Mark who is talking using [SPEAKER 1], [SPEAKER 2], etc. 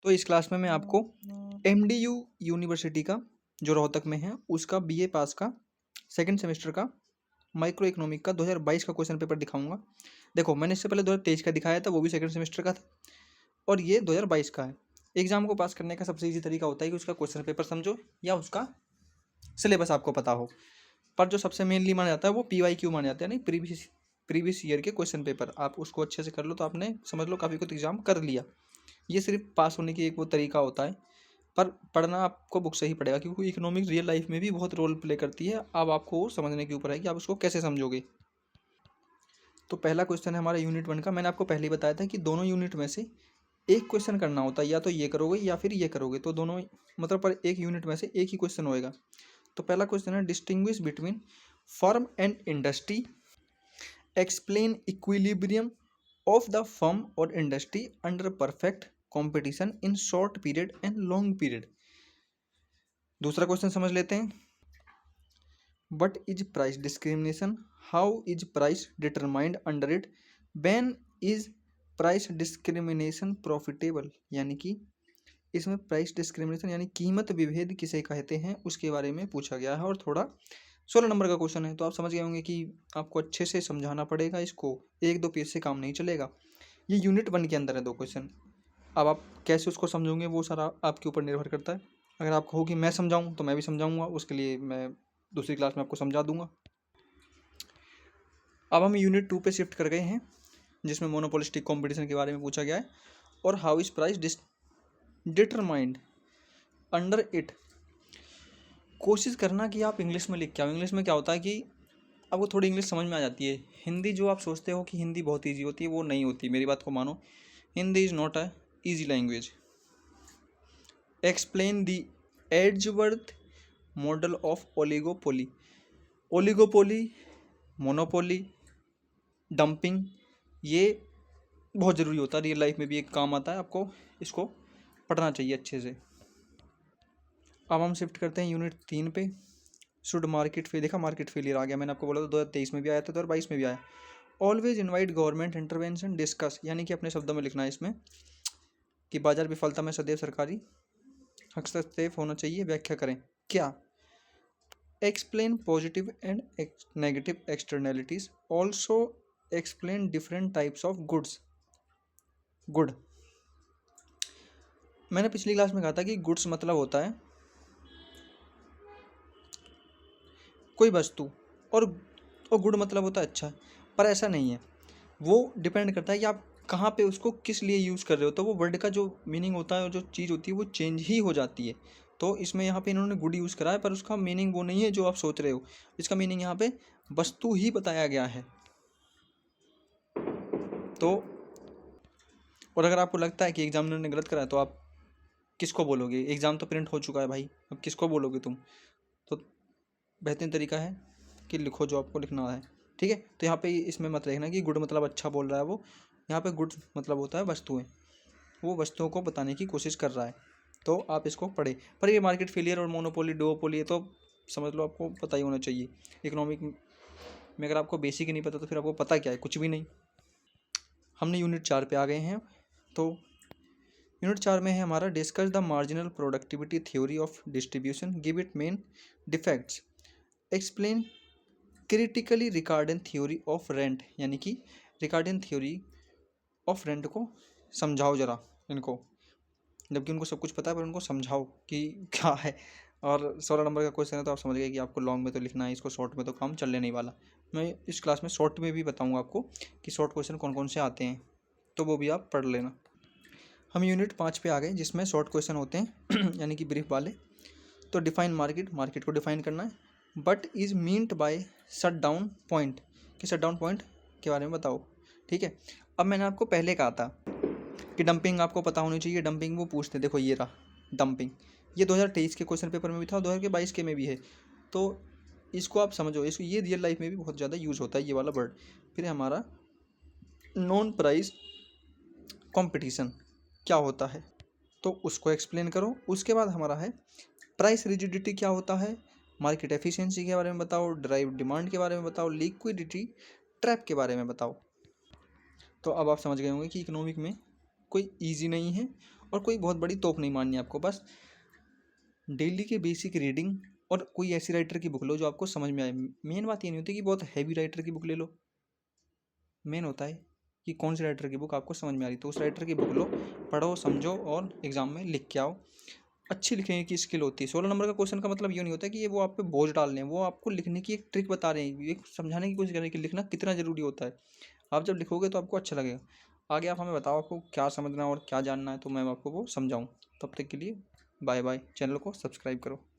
[SPEAKER 1] तो इस क्लास में मैं आपको MDU यूनिवर्सिटी का जो रोहतक में है उसका BA पास का सेकंड सेमेस्टर का माइक्रो इकोनॉमिक का 2022 का क्वेश्चन पेपर दिखाऊंगा। देखो, मैंने इससे पहले 2023 का दिखाया था, वो भी सेकंड सेमेस्टर का था, और ये 2022 का है। एग्जाम को पास करने का सबसे ईजी तरीका होता है कि उसका क्वेश्चन पेपर समझो या उसका सिलेबस आपको पता हो। पर जो सबसे मेनली माना जाता है वो PYQ माना जाता है, नहीं प्रीवियस ईयर के क्वेश्चन पेपर। आप उसको अच्छे से कर लो तो आपने समझ लो काफ़ी कुछ एग्जाम कर लिया। ये सिर्फ पास होने की एक वो तरीका होता है, पर पढ़ना आपको बुक से ही पड़ेगा, क्योंकि इकोनॉमिक्स रियल लाइफ में भी बहुत रोल प्ले करती है। अब आपको समझने के ऊपर है कि आप उसको कैसे समझोगे। तो पहला क्वेश्चन है हमारा यूनिट 1 का। मैंने आपको पहले ही बताया था कि दोनों यूनिट में से एक क्वेश्चन करना होता है, या तो ये करोगे या फिर ये करोगे, तो दोनों मतलब पर एक यूनिट में से एक ही क्वेश्चन होएगा। तो पहला क्वेश्चन है distinguish between firm and industry, explain equilibrium of the firm और industry under perfect competition in short period and long period. दूसरा क्वेश्चन समझ लेते हैं। What is price discrimination, how is price determined under it, when is price discrimination profitable. यानी कि इसमें price discrimination यानी कीमत विभेद किसे कहते हैं उसके बारे में पूछा गया है, और थोड़ा 16 नंबर का क्वेश्चन है। तो आप समझ गए होंगे कि आपको अच्छे से समझाना पड़ेगा इसको, एक दो पेज से काम नहीं चलेगा। ये यूनिट 1 के अंदर है दो क्वेश्चन। अब आप कैसे उसको समझोगे वो सारा आपके ऊपर निर्भर करता है। अगर आपको हो कि मैं समझाऊं तो मैं भी समझाऊंगा, उसके लिए मैं दूसरी क्लास में आपको समझा दूंगा। अब हम यूनिट 2 पे शिफ्ट कर गए हैं, जिसमें मोनोपोलिस्टिक कंपटीशन के बारे में पूछा गया है, और how is price determined under it. कोशिश करना कि आप इंग्लिश में लिख के आओ। इंग्लिश में क्या होता है कि आपको थोड़ी इंग्लिश समझ में आ जाती है। हिंदी जो आप सोचते हो कि हिंदी बहुत ईजी होती है, वो नहीं होती, मेरी बात को मानो। Hindi is not a easy language. Explain the Edgeworth model of oligopoly. Oligopoly, monopoly, dumping, ये बहुत ज़रूरी होता है, रियल लाइफ में भी एक काम आता है। आपको इसको पढ़ना चाहिए अच्छे से। अब हम शिफ्ट करते हैं यूनिट 3 पे। शुड मार्केट फेल, देखा मार्केट फेलियर आ गया। मैंने आपको बोला था 2023 में भी आया था, 2022 में भी आया। Always invite government intervention discuss, यानी कि अपने शब्दों में लिखना है इसमें कि बाजार विफलता में सदैव सरकारी हस्तक्षेप होना चाहिए। व्याख्या करें क्या। Explain positive and negative externalities, also explain different types of good. मैंने पिछली क्लास में कहा था कि गुड्स मतलब होता है कोई वस्तु, और गुड मतलब होता है अच्छा। पर ऐसा नहीं है, वो डिपेंड करता है कि आप कहाँ पे उसको किस लिए यूज़ कर रहे हो। तो वो वर्ड का जो मीनिंग होता है और जो चीज़ होती है वो चेंज ही हो जाती है। तो इसमें यहाँ पे इन्होंने गुड यूज़ करा है, पर उसका मीनिंग वो नहीं है जो आप सोच रहे हो। इसका मीनिंग यहाँ पे वस्तु ही बताया गया है। तो और अगर आपको लगता है कि एग्जामिनर ने गलत करा है तो आप किसको बोलोगे। एग्ज़ाम तो प्रिंट हो चुका है भाई, अब किसको बोलोगे तुम। तो बेहतरीन तरीका है कि लिखो जो आपको लिखना है, ठीक है। तो यहाँ पे इसमें मत देखना कि गुड मतलब अच्छा बोल रहा है वो। यहाँ पे गुड मतलब होता है वस्तुएं, वो वस्तुओं को बताने की कोशिश कर रहा है। तो आप इसको पढ़े। पर ये मार्केट फेलियर और मोनोपोली डुओपोली ये तो समझ लो आपको पता ही होना चाहिए। इकोनॉमिक में अगर आपको बेसिक ही नहीं पता तो फिर आपको पता क्या है, कुछ भी नहीं। हमने यूनिट 4 पे आ गए हैं। तो यूनिट 4 में है हमारा discuss the marginal productivity theory of distribution, give it main defects, explain critically Ricardian theory of rent. यानी कि रिकार्डन थ्योरी ऑफ रेंट को समझाओ ज़रा इनको, जबकि उनको सब कुछ पता है पर उनको समझाओ कि क्या है। और 16 नंबर का क्वेश्चन है तो आप समझ गए कि आपको लॉन्ग में तो लिखना है, इसको शॉर्ट में तो काम चलने नहीं वाला। मैं इस क्लास में शॉर्ट में भी बताऊंगा आपको कि शॉर्ट क्वेश्चन कौन कौन से आते हैं, तो वो भी आप पढ़ लेना। हम यूनिट 5 पे आ गए जिसमें शॉर्ट क्वेश्चन होते हैं यानी कि ब्रीफ वाले। तो डिफाइन मार्केट, मार्केट को डिफाइन करना है। But is meant by shut down point, कि शट डाउन पॉइंट के बारे में बताओ, ठीक है। अब मैंने आपको पहले कहा था कि डंपिंग आपको पता होनी चाहिए। डंपिंग वो पूछते, देखो ये रहा डंपिंग, ये 2023 के क्वेश्चन पेपर में भी था, 2022 के में भी है। तो इसको आप समझो, इसको ये रियल लाइफ में भी बहुत ज़्यादा यूज़ होता है ये वाला वर्ड। फिर हमारा नॉन प्राइस कंपटीशन क्या होता है तो उसको एक्सप्लेन करो। उसके बाद हमारा है प्राइस रिजिडिटी क्या होता है, मार्केट एफिशिएंसी के बारे में बताओ, ड्राइव डिमांड के बारे में बताओ, लिक्विडिटी ट्रैप के बारे में बताओ। तो अब आप समझ गए होंगे कि इकोनॉमिक में कोई इजी नहीं है और कोई बहुत बड़ी तोप नहीं माननी है आपको, बस डेली के बेसिक रीडिंग और कोई ऐसी राइटर की बुक लो जो आपको समझ में आए। मेन बात ये नहीं होती कि बहुत हैवी राइटर की बुक ले लो, मेन होता है कि कौन से राइटर की बुक आपको समझ में आ रही, तो उस राइटर की बुक लो, पढ़ो, समझो और एग्ज़ाम में लिख के आओ। अच्छी लिखने की स्किल होती है। 16 नंबर का क्वेश्चन का मतलब ये नहीं होता कि ये वो आप पे बोझ डाल रहे हैं, वो आपको लिखने की एक ट्रिक बता रहे हैं, एक समझाने की कोशिश कर रहे हैं कि लिखना कितना ज़रूरी होता है। आप जब लिखोगे तो आपको अच्छा लगेगा। आगे आप हमें बताओ आपको क्या समझना है और क्या जानना है, तो मैं आपको वो समझाऊँ। तब तक के लिए बाय बाय। चैनल को सब्सक्राइब करो।